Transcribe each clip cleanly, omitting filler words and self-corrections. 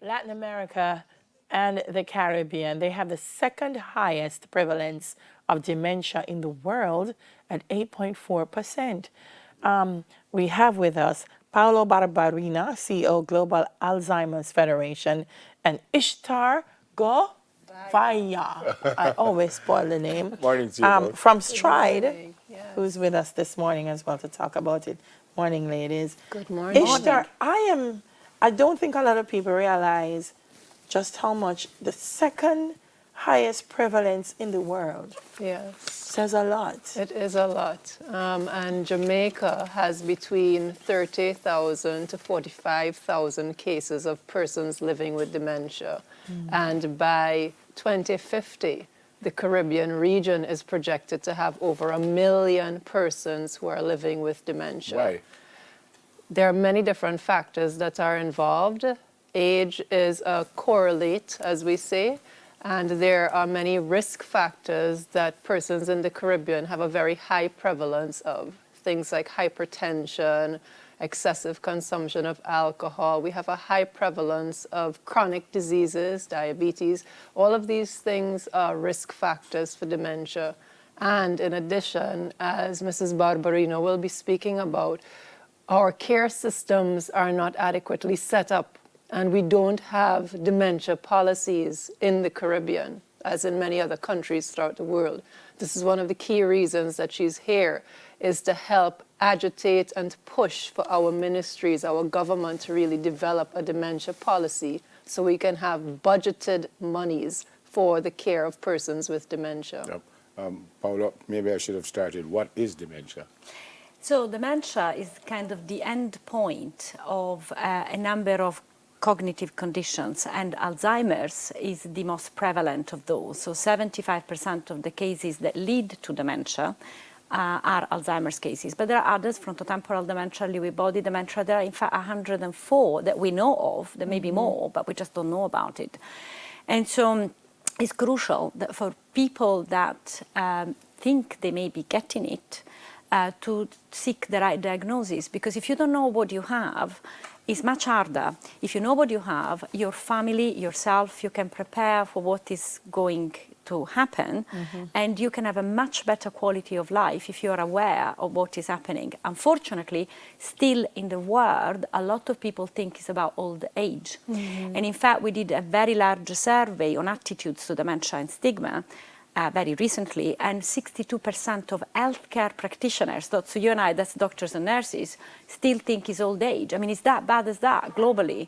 Latin America and the Caribbean, they have the second highest prevalence of dementia in the world at 8.4%. We have with us Paulo Barbarina, CEO, Global Alzheimer's Federation, and Ishtar Govaya. I always spoil the name. Morning to you both. From Stride, who's with us this morning as well to talk about it. Morning, ladies. Good morning. Ishtar, I don't think a lot of people realize just how much the second highest prevalence in the world says a lot. It is a lot. And Jamaica has between 30,000 to 45,000 cases of persons living with dementia. And by 2050, the Caribbean region is projected to have over 1 million persons who are living with dementia. Why? There are many different factors that are involved. Age is a correlate, as we say, and there are many risk factors that persons in the Caribbean have a very high prevalence of. Things like hypertension, excessive consumption of alcohol. We have a high prevalence of chronic diseases, diabetes. All of these things are risk factors for dementia. And in addition, as Mrs. Barbarino will be speaking about, our care systems are not adequately set up, and we don't have dementia policies in the Caribbean, as in many other countries throughout the world. This is one of the key reasons that she's here, is to help agitate and push for our ministries, our government, to really develop a dementia policy so we can have budgeted monies for the care of persons with dementia. Yep. Paula, maybe I should have started. What is dementia? So dementia is kind of the end point of a number of cognitive conditions, and Alzheimer's is the most prevalent of those. So 75% of the cases that lead to dementia are Alzheimer's cases. But there are others, frontotemporal dementia, Lewy body dementia. There are in fact 104 that we know of. There may be more, but we just don't know about it. And so it's crucial that for people that think they may be getting it, to seek the right diagnosis, because if you don't know what you have, it's much harder. If you know what you have, your family, yourself, you can prepare for what is going to happen, and you can have a much better quality of life if you are aware of what is happening. Unfortunately, still in the world, a lot of people think it's about old age. And in fact, we did a very large survey on attitudes to dementia and stigma very recently, and 62% of healthcare practitioners, so you and I, that's doctors and nurses, still think it's old age. I mean, it's that bad as that globally.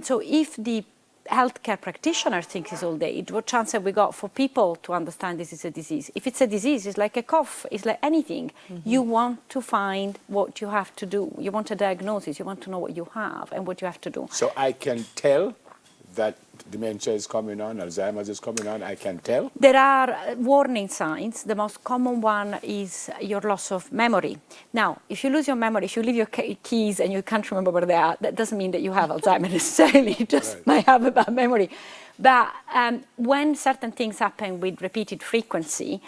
So if the healthcare practitioner thinks it's old age, what chance have we got for people to understand this is a disease? If it's a disease, it's like a cough, it's like anything. You want to find what you have to do. You want a diagnosis, you want to know what you have and what you have to do. So I can tell that dementia is coming on, Alzheimer's is coming on, I can tell? There are warning signs. The most common one is your loss of memory. Now, if you lose your memory, if you leave your keys and you can't remember where they are, that doesn't mean that you have Alzheimer's necessarily, you just might have a bad memory. But when certain things happen with repeated frequency,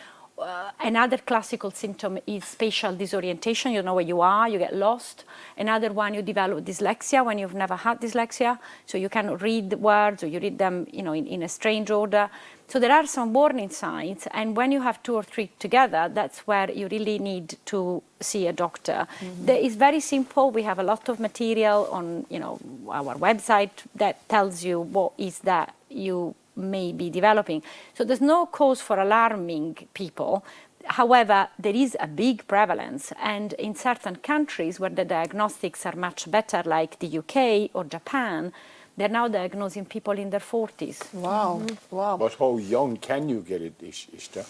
another classical symptom is spatial disorientation. You know where you are, you get lost. Another one, you develop dyslexia when you've never had dyslexia. So you cannot read words, or you read them, in a strange order. So there are some warning signs. And when you have 2 or 3 together, that's where you really need to see a doctor. It's very simple. We have a lot of material on, our website that tells you what is that you may be developing. So there's no cause for alarming people. However, there is a big prevalence, and in certain countries where the diagnostics are much better, like the UK or Japan, they're now diagnosing people in their 40s. Wow, wow. But how young can you get it, Ishtar?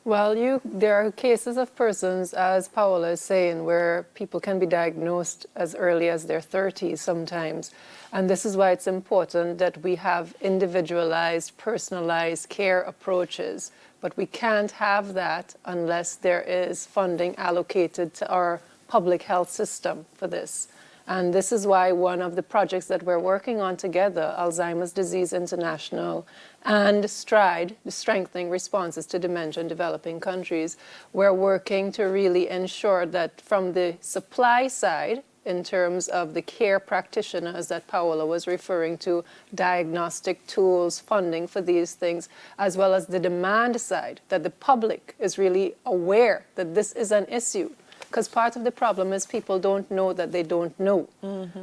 Well, there are cases of persons, as Paola is saying, where people can be diagnosed as early as their 30s sometimes. And this is why it's important that we have individualized, personalized care approaches. But we can't have that unless there is funding allocated to our public health system for this. And this is why one of the projects that we're working on together, Alzheimer's Disease International and STRIDE, the Strengthening Responses to Dementia in Developing Countries, we're working to really ensure that from the supply side, in terms of the care practitioners that Paola was referring to, diagnostic tools, funding for these things, as well as the demand side, that the public is really aware that this is an issue. Because part of the problem is people don't know that they don't know.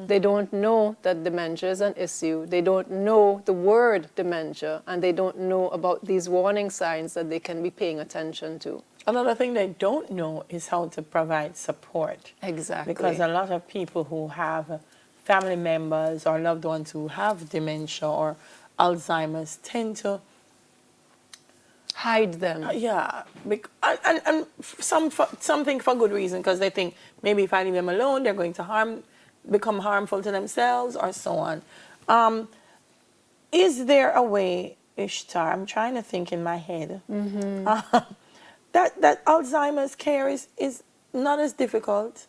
They don't know that dementia is an issue. They don't know the word dementia, and they don't know about these warning signs that they can be paying attention to. Another thing they don't know is how to provide support. Exactly. Because a lot of people who have family members or loved ones who have dementia or Alzheimer's tend to hide them. and something for good reason, because they think maybe if I leave them alone, they're going to become harmful to themselves or so on. Is there a way, Ishtar, I'm trying to think in my head, that Alzheimer's care is not as difficult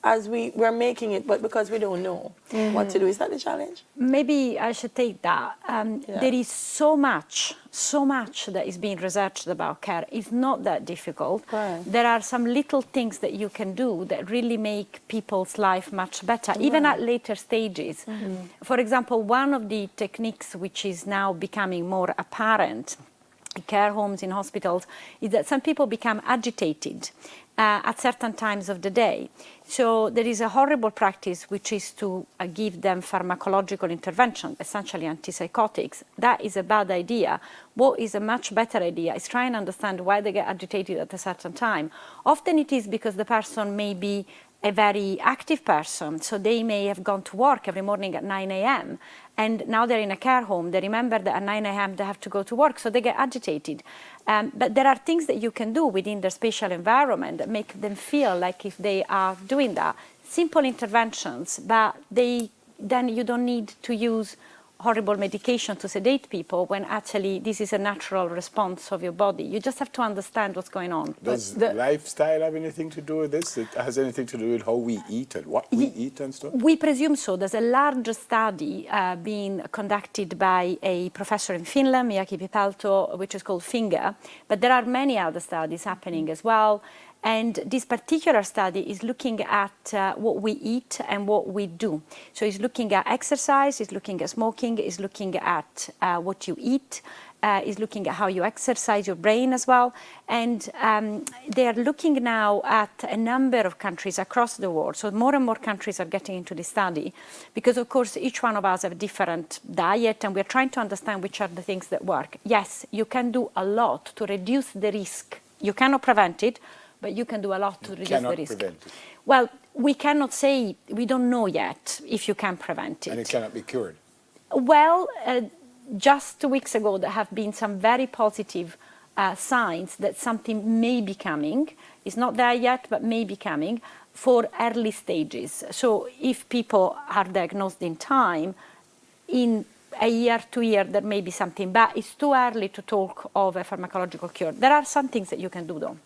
as we're making it, but because we don't know what to do. Is that the challenge? Maybe I should take that. There is so much that is being researched about care. It's not that difficult. Right. There are some little things that you can do that really make people's life much better, even at later stages. For example, one of the techniques which is now becoming more apparent in care homes, in hospitals, is that some people become agitated at certain times of the day. So there is a horrible practice which is to give them pharmacological intervention, essentially antipsychotics. That is a bad idea. What is a much better idea is try and understand why they get agitated at a certain time. Often it is because the person may be a very active person, so they may have gone to work every morning at 9 a.m. and now they're in a care home. They remember that at 9 a.m. they have to go to work, so they get agitated. But there are things that you can do within their spatial environment that make them feel like if they are doing that. Simple interventions, but then you don't need to use horrible medication to sedate people when actually this is a natural response of your body. You just have to understand what's going on. Does lifestyle have anything to do with this? It has anything to do with how we eat and what we eat and stuff? We presume so. There's a large study being conducted by a professor in Finland, Miyaki Pipalto, which is called FINGER. But there are many other studies happening as well. And this particular study is looking at what we eat and what we do. So it's looking at exercise, it's looking at smoking, it's looking at what you eat, is looking at how you exercise your brain as well. And they are looking now at a number of countries across the world. So more and more countries are getting into this study because, of course, each one of us have a different diet, and we're trying to understand which are the things that work. Yes, you can do a lot to reduce the risk. You cannot prevent it, but you can do a lot to reduce the risk. Prevent it. Well, we cannot say, we don't know yet if you can prevent it. And it cannot be cured. Well, just 2 weeks ago, there have been some very positive signs that something may be coming. It's not there yet, but may be coming for early stages. So if people are diagnosed in time, in a year, 2 years, there may be something, but it's too early to talk of a pharmacological cure. There are some things that you can do, though.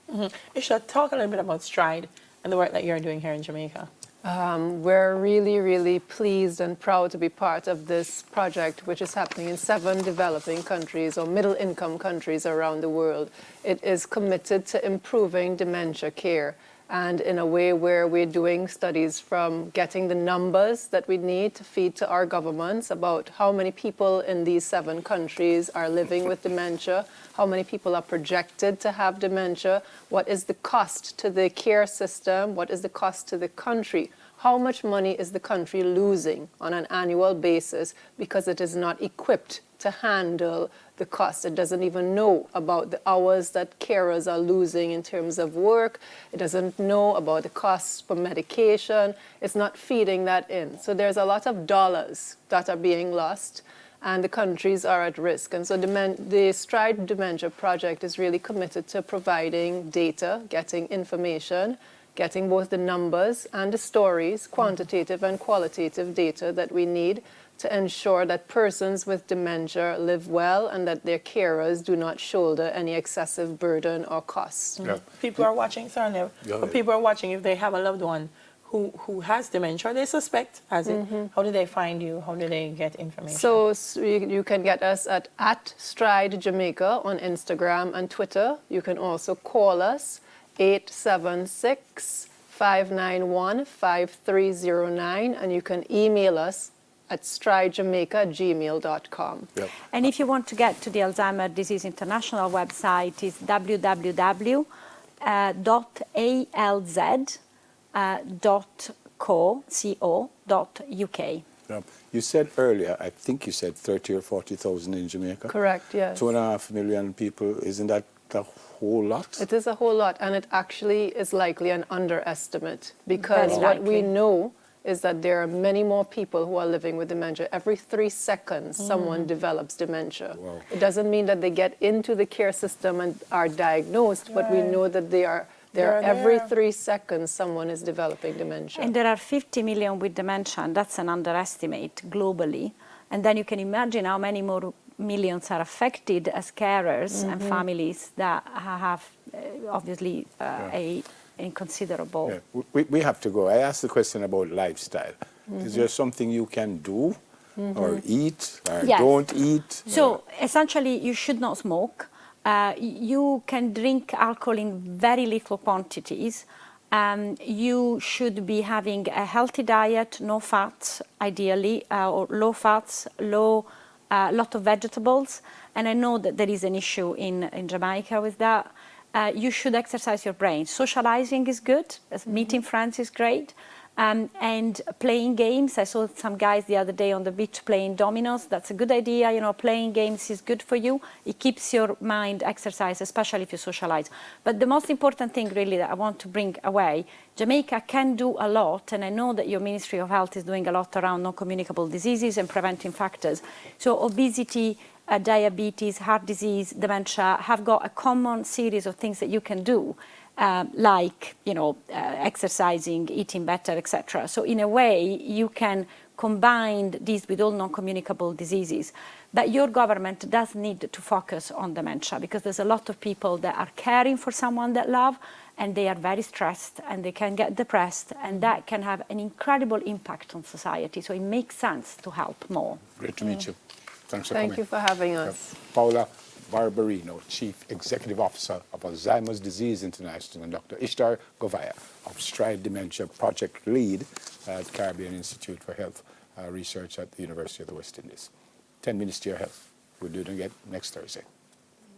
Isha, talk a little bit about STRIDE and the work that you're doing here in Jamaica. We're really, really pleased and proud to be part of this project, which is happening in 7 developing countries or middle-income countries around the world. It is committed to improving dementia care, and in a way where we're doing studies from getting the numbers that we need to feed to our governments about how many people in these 7 countries are living with dementia, how many people are projected to have dementia, what is the cost to the care system, what is the cost to the country, how much money is the country losing on an annual basis because it is not equipped to handle the cost. It doesn't even know about the hours that carers are losing in terms of work. It doesn't know about the costs for medication. It's not feeding that in. So there's a lot of dollars that are being lost, and the countries are at risk. And so the STRIDE Dementia Project is really committed to providing data, getting information, getting both the numbers and the stories, quantitative and qualitative data that we need to ensure that persons with dementia live well and that their carers do not shoulder any excessive burden or costs. Yeah. People are watching, but people are watching if they have a loved one who has dementia, they suspect has it. How do they find you? How do they get information? So you can get us at Stride Jamaica on Instagram and Twitter. You can also call us 876 591-5309, and you can email us at stridejamaica@gmail.com. Yep. And if you want to get to the Alzheimer's Disease International website, it's www.alz.co.uk. Yep. You said earlier, I think you said 30 or 40,000 in Jamaica. Correct, yes. 2.5 million people. Isn't that a whole lot? It is a whole lot, and it actually is likely an underestimate, because Very what we likely. know is that there are many more people who are living with dementia. Every 3 seconds, someone develops dementia. Wow. It doesn't mean that they get into the care system and are diagnosed, but we know that there They're every there. 3 seconds someone is developing dementia. And there are 50 million with dementia, and that's an underestimate globally. And then you can imagine how many more millions are affected as carers and families that have obviously a inconsiderable. Yeah. We have to go. I asked the question about lifestyle. Is there something you can do or eat or Yes. don't eat? So essentially, you should not smoke. You can drink alcohol in very little quantities. You should be having a healthy diet, no fats, ideally, or low fats, lot of vegetables. And I know that there is an issue in Jamaica with that. You should exercise your brain. Socializing is good. Meeting friends is great. And playing games. I saw some guys the other day on the beach playing dominoes. That's a good idea. You know, playing games is good for you. It keeps your mind exercised, especially if you socialize. But the most important thing really that I want to bring away, Jamaica can do a lot, and I know that your Ministry of Health is doing a lot around non-communicable diseases and preventing factors. So obesity, diabetes, heart disease, dementia have got a common series of things that you can do. Like, you know, exercising, eating better, etc. So in a way, you can combine these with all non-communicable diseases. But your government does need to focus on dementia, because there's a lot of people that are caring for someone that love, and they are very stressed, and they can get depressed, and that can have an incredible impact on society. So it makes sense to help more. Great to meet you. Thanks for Thank coming. you for having us. Paula Barberino, Chief Executive Officer of Alzheimer's Disease International, and Dr. Ishtar Govaya of Stride Dementia Project Lead at Caribbean Institute for Health Research at the University of the West Indies. 10 minutes to your health. We'll do it again next Thursday.